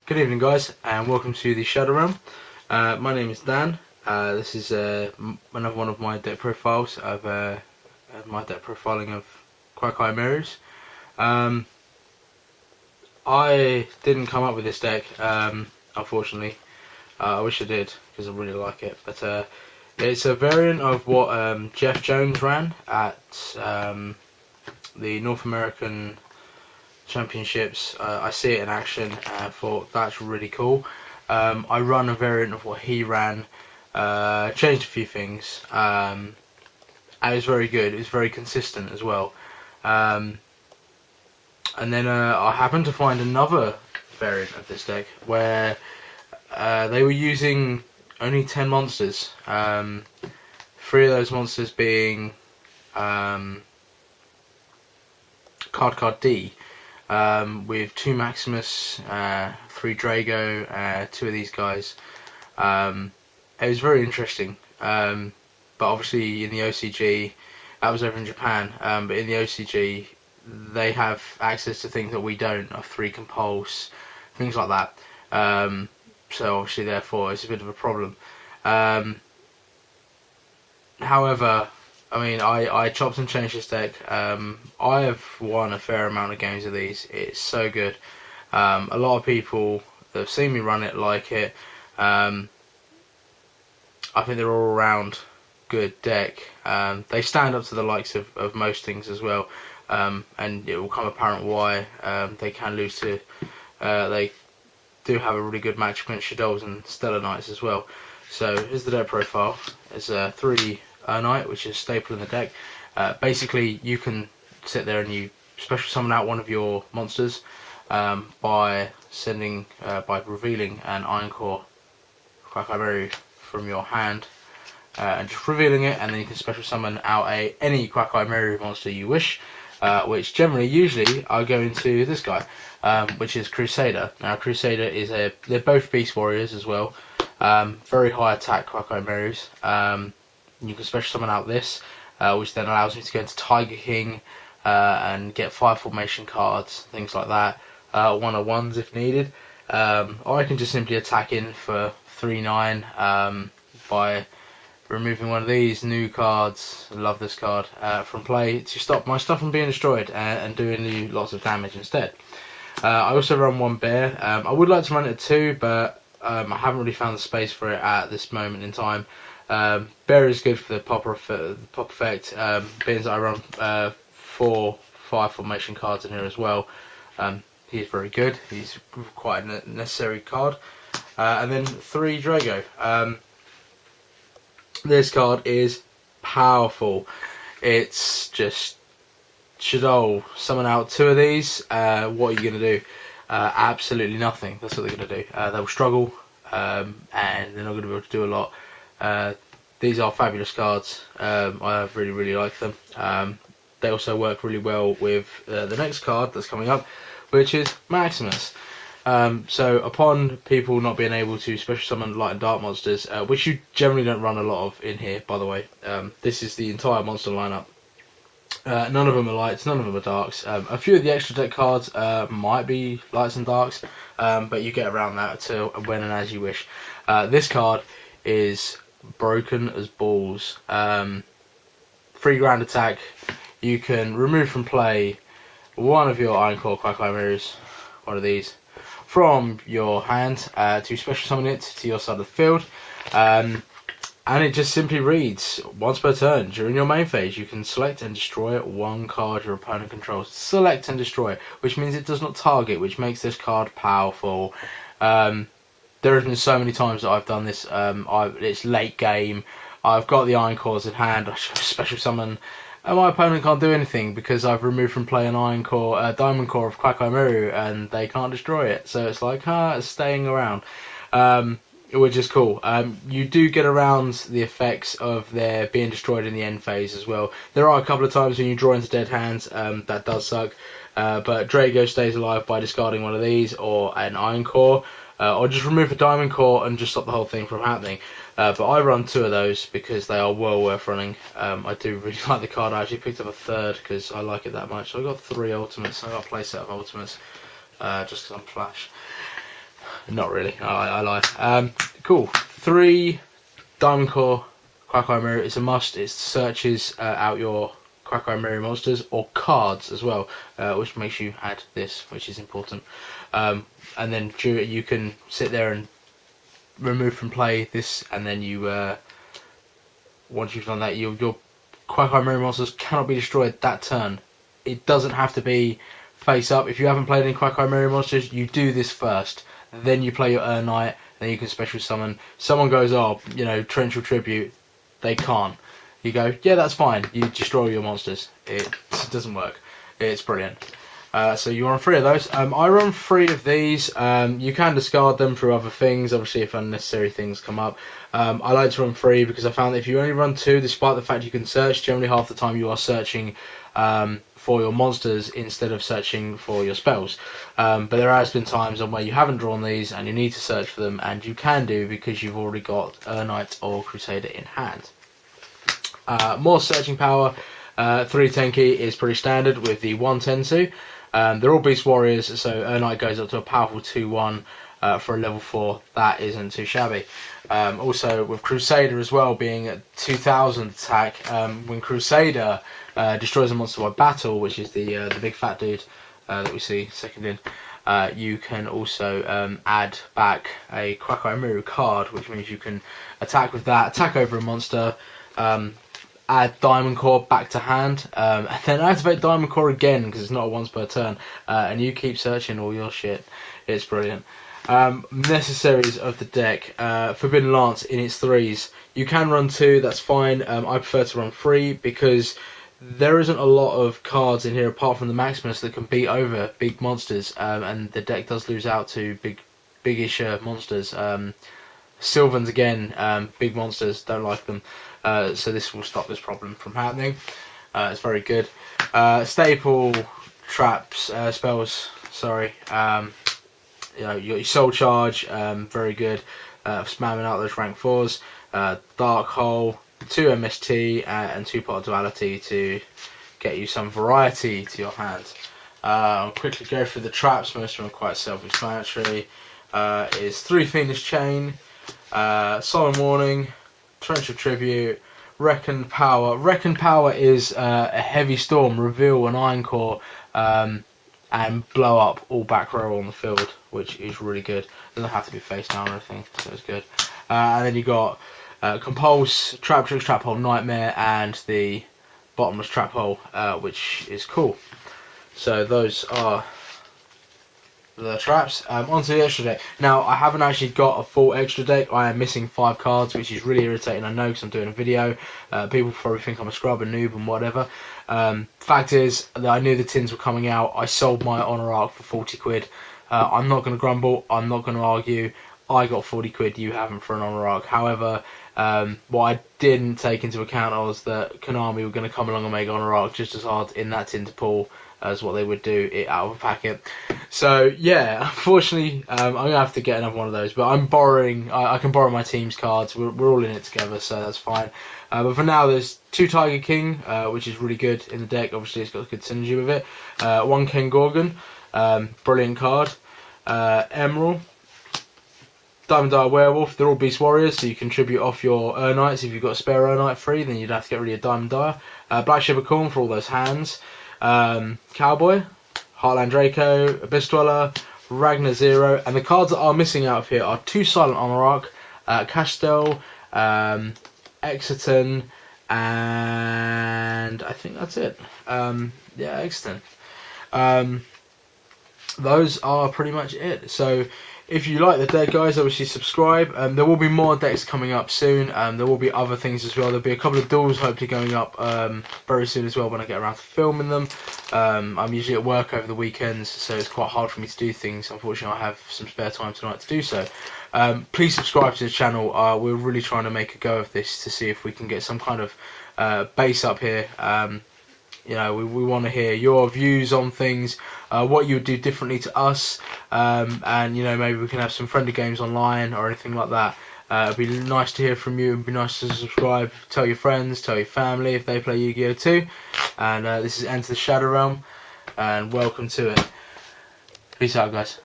Good evening, guys, and welcome to the Shadow Realm. My name is Dan. This is another one of my deck profiles of my deck profiling of KOA'KI merius. I didn't come up with this deck, unfortunately. I wish I did because I really like it. But it's a variant of what Jeff Jones ran at the North American Championships. I see it in action and thought that's really cool. I run a variant of what he ran, changed a few things, and it was very good. It was very consistent as well. And then I happened to find another variant of this deck where they were using only 10 monsters. 3 of those monsters being Card D. With 2 Maximus, 3 Drago, 2 of these guys. It was very interesting, but obviously in the OCG, that was over in Japan, but in the OCG they have access to things that we don't, of 3 Compulse, things like that, so obviously therefore it's a bit of a problem. However, I mean, I chopped and changed this deck. I have won a fair amount of games of these. It's so good. A lot of people that have seen me run it like it. I think they're all around good deck. They stand up to the likes of most things as well. And it will become apparent why they can lose to. They do have a really good match against Shadows and Stellar Knights as well. So here's the deck profile. There's 3 Knight, which is a staple in the deck. Basically, you can sit there and you special summon out one of your monsters by revealing an Iron Core KOA'KI meriu from your hand and just revealing it, and then you can special summon out any KOA'KI meriu monster you wish, which usually I go into this guy, which is Crusader. Now Crusader is they're both Beast Warriors as well, very high attack KOA'KI merius. You can special summon out this, which then allows me to go into Tiger King and get 5 formation cards, things like that, 1/1s if needed. Or I can just simply attack in for 3/9 by removing one of these new cards. I love this card from play to stop my stuff from being destroyed and doing you lots of damage instead. I also run 1 bear. I would like to run it at 2, but I haven't really found the space for it at this moment in time. Bear is good for the pop effect, being that I run 4/5 formation cards in here as well. He's very good. He's quite a necessary card. And then 3 Drago. This card is powerful. It's just Shadow, summon out 2 of these. What are you going to do? Absolutely nothing. That's what they're going to do. They'll struggle, and they're not going to be able to do a lot. These are fabulous cards. I really like them. They also work really well with the next card that's coming up, which is Maximus. So upon people not being able to special summon light and dark monsters, which you generally don't run a lot of in here, by the way, this is the entire monster lineup. None of them are lights, none of them are darks. A few of the extra deck cards might be lights and darks, but you get around that to when and as you wish. This card is broken as balls. 3 grand attack. You can remove from play one of your Iron Core KOA'KI merius, one of these, from your hand to special summon it to your side of the field. And it just simply reads, once per turn, during your main phase, you can select and destroy 1 card your opponent controls. Select and destroy, which means it does not target, which makes this card powerful. There have been so many times that I've done this. It's late game. I've got the Iron Cores in hand. I special summon, and my opponent can't do anything because I've removed from play an Iron Core, Diamond Core of KOA'KI meriu, and they can't destroy it. So it's like, it's staying around, which is cool. You do get around the effects of their being destroyed in the end phase as well. There are a couple of times when you draw into dead hands, that does suck. But Drago stays alive by discarding one of these or an Iron Core. Or just remove a Diamond Core and just stop the whole thing from happening. But I run 2 of those because they are well worth running. I do really like the card. I actually picked up a 3rd because I like it that much. So I got 3 ultimates. I got a playset of ultimates just because I'm Flash. Not really. I lie. Cool. 3 Diamond Core KOA'KI meriu. It's a must. It searches out your KOA'KI meriu monsters or cards as well, which makes you add this, which is important. And then you can sit there and remove from play this, and then you once you've done that, your KOA'KI meriu monsters cannot be destroyed that turn. It doesn't have to be face up. If you haven't played any KOA'KI meriu monsters, you do this first. Then you play your Knight, then you can special summon. Someone goes, oh, you know, Torrential Tribute. They can't. You go, yeah, that's fine. You destroy your monsters. It doesn't work. It's brilliant. So you run 3 of those. I run 3 of these. You can discard them for other things, obviously, if unnecessary things come up. I like to run 3 because I found that if you only run 2, despite the fact you can search, generally half the time you are searching for your monsters instead of searching for your spells. But there has been times on where you haven't drawn these and you need to search for them, and you can do because you've already got Knight or Crusader in hand. More searching power. 3 Tenki is pretty standard with the 1 Tensu. They're all Beast Warriors, so Knight goes up to a powerful 2-1 for a level 4. That isn't too shabby. Also with Crusader as well being at 2000 attack, when Crusader destroys a monster by battle, which is the big fat dude that we see second in, you can also add back a KOA'KI meriu card, which means you can attack with that, attack over a monster, add Diamond Core back to hand, and then activate Diamond Core again because it's not a once per turn, and you keep searching all your shit. It's brilliant. Necessaries of the deck. Forbidden Lance in its 3s. You can run 2, that's fine. I prefer to run 3 because there isn't a lot of cards in here apart from the Maximus that can beat over big monsters, and the deck does lose out to biggish monsters. Sylvans again, big monsters, don't like them. So this will stop this problem from happening. It's very good. Staple traps, spells, sorry. You know, your Soul Charge, very good. Spamming out those rank 4s. Dark Hole, 2 MST, and 2-part duality to get you some variety to your hand. I'll quickly go through the traps, most of them are quite self-explanatory. Is 3 Fiendish Chain, Solemn Warning, Torrential Tribute, Reckoned Power. Reckoned Power is a Heavy Storm, reveal an Iron Core, and blow up all back row on the field, which is really good. Doesn't have to be face down or anything, so it's good. And then you got Compulse, Trap Tricks, Trap Hole, Nightmare, and the Bottomless Trap Hole, which is cool. So those are the traps. Onto the extra deck. Now, I haven't actually got a full extra deck. I am missing 5 cards, which is really irritating, I know, because I'm doing a video. People probably think I'm a scrub and noob and whatever. Fact is that I knew the tins were coming out. I sold my Honor Arc for 40 quid. I'm not going to grumble, I'm not going to argue. I got 40 quid, you haven't, for an Honor Arc. However, what I didn't take into account was that Konami were going to come along and make Honor Arc just as hard in that tin to pull as what they would do it out of a packet. So yeah, unfortunately, I'm gonna have to get another one of those. But I'm borrowing. I can borrow my team's cards. We're all in it together, so that's fine. But for now, there's 2 Tiger King, which is really good in the deck. Obviously, it's got good synergy with it. 1 Ken Gorgon, brilliant card. Emerald, Diamond Dire Werewolf. They're all Beast Warriors, so you contribute off your Knights. If you've got a spare Knight free, then you'd have to get rid of your Diamond Dire. Black Shepherd Corn for all those hands. Cowboy, Heartland Draco, Abyss Dweller, Ragnar Zero, and the cards that are missing out of here are 2 Silent Honor Arc, Castel, Exiton, and I think that's it. Yeah, Exiton. Those are pretty much it. So if you like the deck, guys, obviously subscribe. There will be more decks coming up soon. There will be other things as well. There'll be a couple of duels hopefully going up very soon as well when I get around to filming them. I'm usually at work over the weekends, so it's quite hard for me to do things. Unfortunately, I have some spare time tonight to do so. Please subscribe to the channel. We're really trying to make a go of this to see if we can get some kind of base up here. You know, we want to hear your views on things, what you would do differently to us, and you know, maybe we can have some friendly games online or anything like that. It'd be nice to hear from you. It'd be nice to subscribe, tell your friends, tell your family if they play Yu-Gi-Oh too. And this is Enter the Shadow Realm, and welcome to it. Peace out, guys.